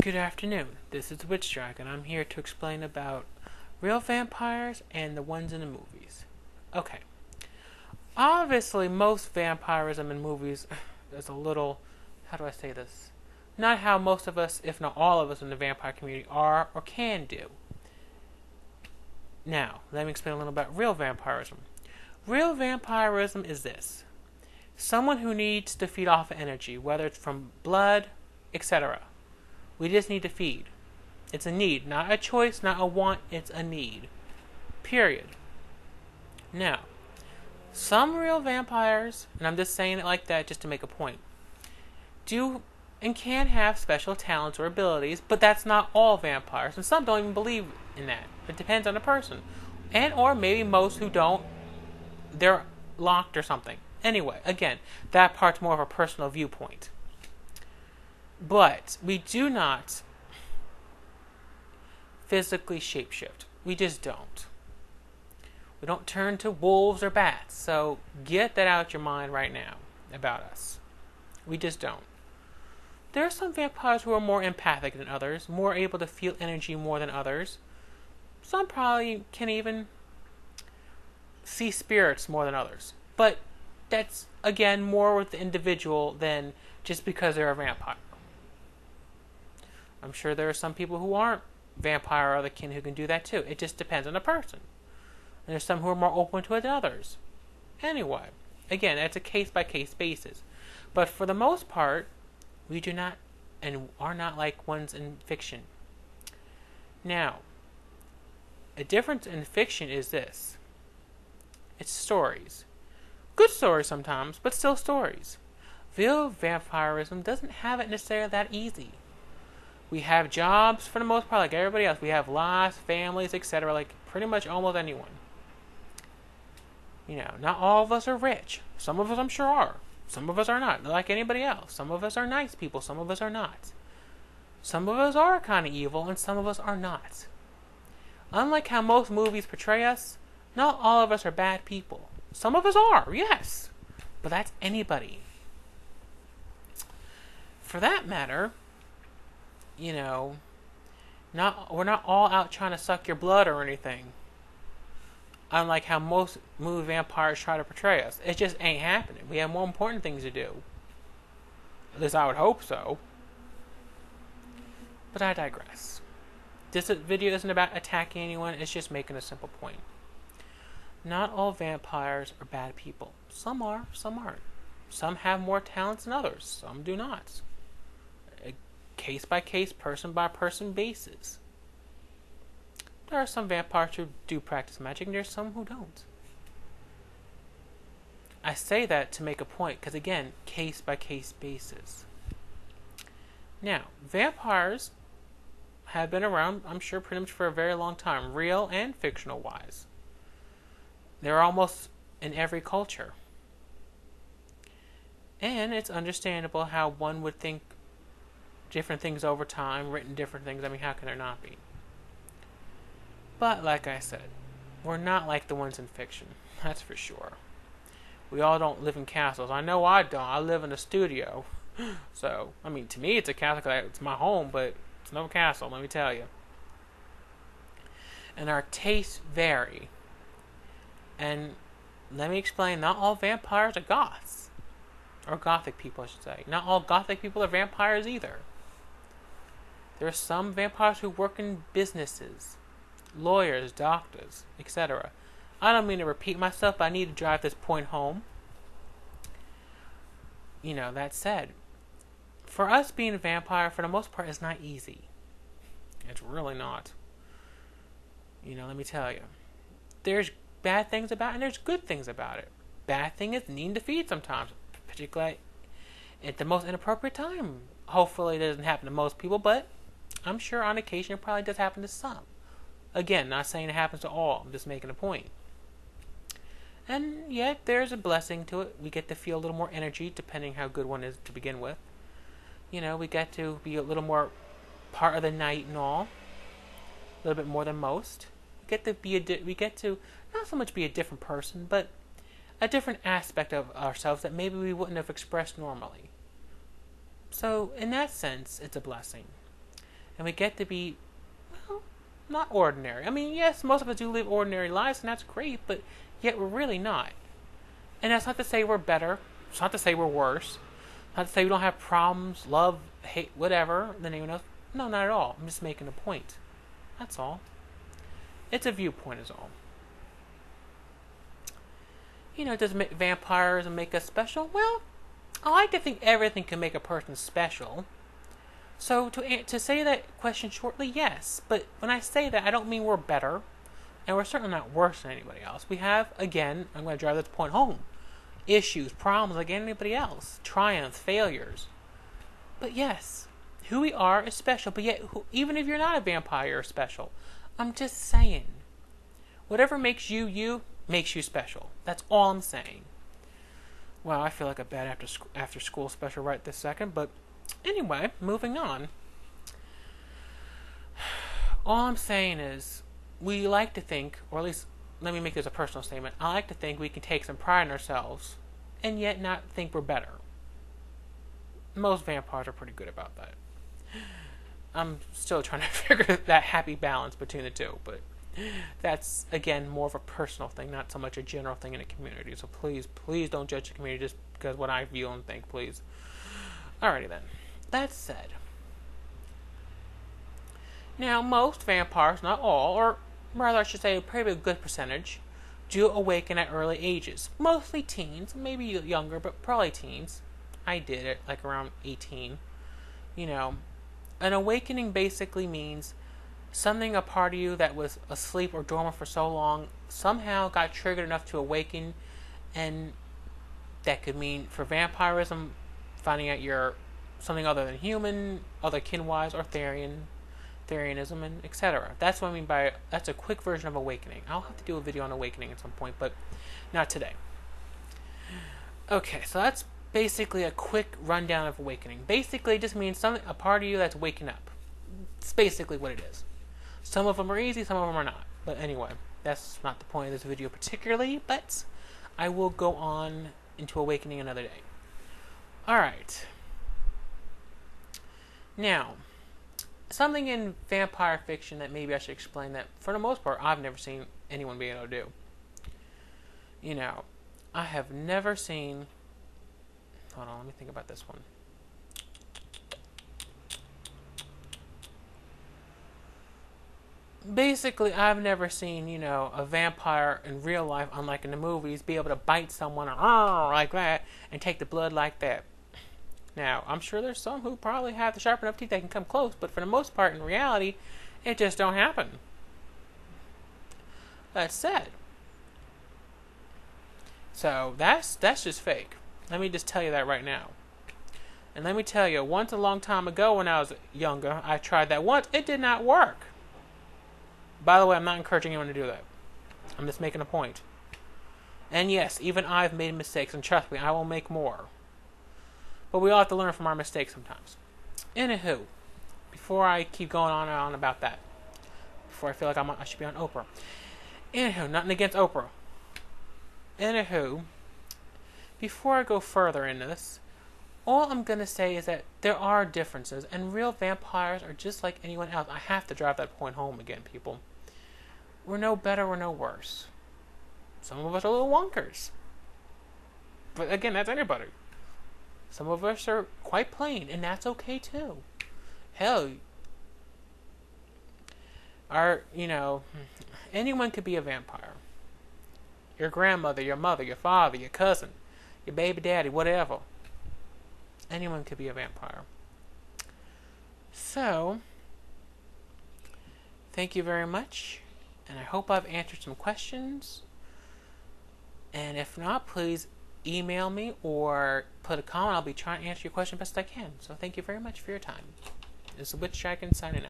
Good afternoon. This is Witch Dragon. I'm here to explain about real vampires and the ones in the movies. Okay. Obviously, most vampirism in movies is a little, how do I say this? Not how most of us, if not all of us in the vampire community are or can do. Now, let me explain a little about real vampirism. Real vampirism is this. Someone who needs to feed off of energy, whether it's from blood, etc. We just need to feed. It's a need, not a choice, not a want, it's a need. Period. Now, some real vampires, and I'm just saying it like that just to make a point, do and can have special talents or abilities, but that's not all vampires, and some don't even believe in that. It depends on the person. And or maybe most who don't, they're locked or something. Anyway, again, that part's more of a personal viewpoint. But we do not physically shapeshift. We just don't. We don't turn to wolves or bats. So get that out of your mind right now about us. We just don't. There are some vampires who are more empathic than others, more able to feel energy more than others. Some probably can even see spirits more than others. But that's, again, more with the individual than just because they're a vampire. I'm sure there are some people who aren't vampire or other kin who can do that too. It just depends on the person. And there's some who are more open to it than others. Anyway, again, it's a case-by-case basis. But for the most part, we do not and are not like ones in fiction. Now, a difference in fiction is this. It's stories. Good stories sometimes, but still stories. Real vampirism doesn't have it necessarily that easy. We have jobs for the most part, like everybody else. We have lives, families, etc., like pretty much almost anyone. You know, not all of us are rich. Some of us, I'm sure, are. Some of us are not, like anybody else. Some of us are nice people. Some of us are not. Some of us are kind of evil, and some of us are not. Unlike how most movies portray us, not all of us are bad people. Some of us are, yes. But that's anybody. For that matter, you know, we're not all out trying to suck your blood or anything. Unlike how most movie vampires try to portray us. It just ain't happening. We have more important things to do. At least I would hope so. But I digress. This video isn't about attacking anyone, it's just making a simple point. Not all vampires are bad people. Some are, some aren't. Some have more talents than others, some do not. Case-by-case, person-by-person basis. There are some vampires who do practice magic, and there's some who don't. I say that to make a point, because again, case-by-case basis. Now, vampires have been around, I'm sure, pretty much for a very long time, real and fictional-wise. They're almost in every culture. And it's understandable how one would think different things over time, written different things. I mean, how can there not be? But, like I said, we're not like the ones in fiction. That's for sure. We all don't live in castles. I know I don't. I live in a studio. So, I mean, to me it's a castle because it's my home, but it's no castle, let me tell you. And our tastes vary. And let me explain, not all vampires are goths. Or gothic people, I should say. Not all gothic people are vampires either. There are some vampires who work in businesses. Lawyers, doctors, etc. I don't mean to repeat myself, but I need to drive this point home. You know, that said, for us being a vampire, for the most part, is not easy. It's really not. You know, let me tell you. There's bad things about it, and there's good things about it. Bad thing is needing to feed sometimes, particularly at the most inappropriate time. Hopefully it doesn't happen to most people, but I'm sure on occasion it probably does happen to some. Again, not saying it happens to all, I'm just making a point. And yet, there's a blessing to it. We get to feel a little more energy, depending how good one is to begin with. You know, we get to be a little more part of the night and all. A little bit more than most. We get to not so much be a different person, but a different aspect of ourselves that maybe we wouldn't have expressed normally. So, in that sense, it's a blessing. And we get to be, well, not ordinary. I mean, yes, most of us do live ordinary lives, and that's great, but yet we're really not. And that's not to say we're better. It's not to say we're worse. Not to say we don't have problems, love, hate, whatever, than anyone else. No, not at all. I'm just making a point. That's all. It's a viewpoint is all. Does vampires make us special? Well, I like to think everything can make a person special. So to say that question shortly, yes. But when I say that, I don't mean we're better. And we're certainly not worse than anybody else. We have, again, I'm going to drive this point home, issues, problems like anybody else. Triumphs, failures. But yes, who we are is special. But yet, even if you're not a vampire, you're special. I'm just saying. Whatever makes you, you makes you special. That's all I'm saying. Well, I feel like a bad after school special right this second. But anyway, moving on. All I'm saying is, we like to think, or at least let me make this a personal statement, I like to think we can take some pride in ourselves and yet not think we're better. Most vampires are pretty good about that. I'm still trying to figure that happy balance between the two, but that's, again, more of a personal thing, not so much a general thing in a community. So please don't judge the community just because what I feel and think, please. Alrighty then. That said, now most vampires, not all, or rather I should say probably a good percentage, do awaken at early ages. Mostly teens, maybe younger, but probably teens. I did it like around 18. An awakening basically means something a part of you that was asleep or dormant for so long somehow got triggered enough to awaken, and that could mean for vampirism finding out you're something other than human, other kin-wise, or Therianism, and etc. That's what I mean by, that's a quick version of awakening. I'll have to do a video on awakening at some point, but not today. Okay, so that's basically a quick rundown of awakening. Basically, it just means a part of you that's waking up. It's basically what it is. Some of them are easy, some of them are not. But anyway, that's not the point of this video particularly, but I will go on into awakening another day. Alright. Now, something in vampire fiction that maybe I should explain that, for the most part, I've never seen anyone be able to do. I have never seen... Hold on, let me think about this one. Basically, I've never seen, a vampire in real life, unlike in the movies, be able to bite someone like that and take the blood like that. Now, I'm sure there's some who probably have the sharp enough teeth that can come close, but for the most part, in reality, it just don't happen. That's sad. So, that's just fake. Let me just tell you that right now. And let me tell you, once a long time ago when I was younger, I tried that once. It did not work. By the way, I'm not encouraging anyone to do that. I'm just making a point. And yes, even I've made mistakes, and trust me, I will make more. But we all have to learn from our mistakes sometimes. Anywho, before I keep going on and on about that, before I feel like I should be on Oprah. Anywho, nothing against Oprah. Anywho, before I go further in this, all I'm going to say is that there are differences, and real vampires are just like anyone else. I have to drive that point home again, people. We're no better, we're no worse. Some of us are little wonkers. But again, that's anybody. Some of us are quite plain, and that's okay too. Hell, anyone could be a vampire. Your grandmother, your mother, your father, your cousin, your baby daddy, whatever. Anyone could be a vampire. So, thank you very much, and I hope I've answered some questions. And if not, please email me or put a comment. I'll be trying to answer your question best I can. So thank you very much for your time. This is Witch Dragon signing out.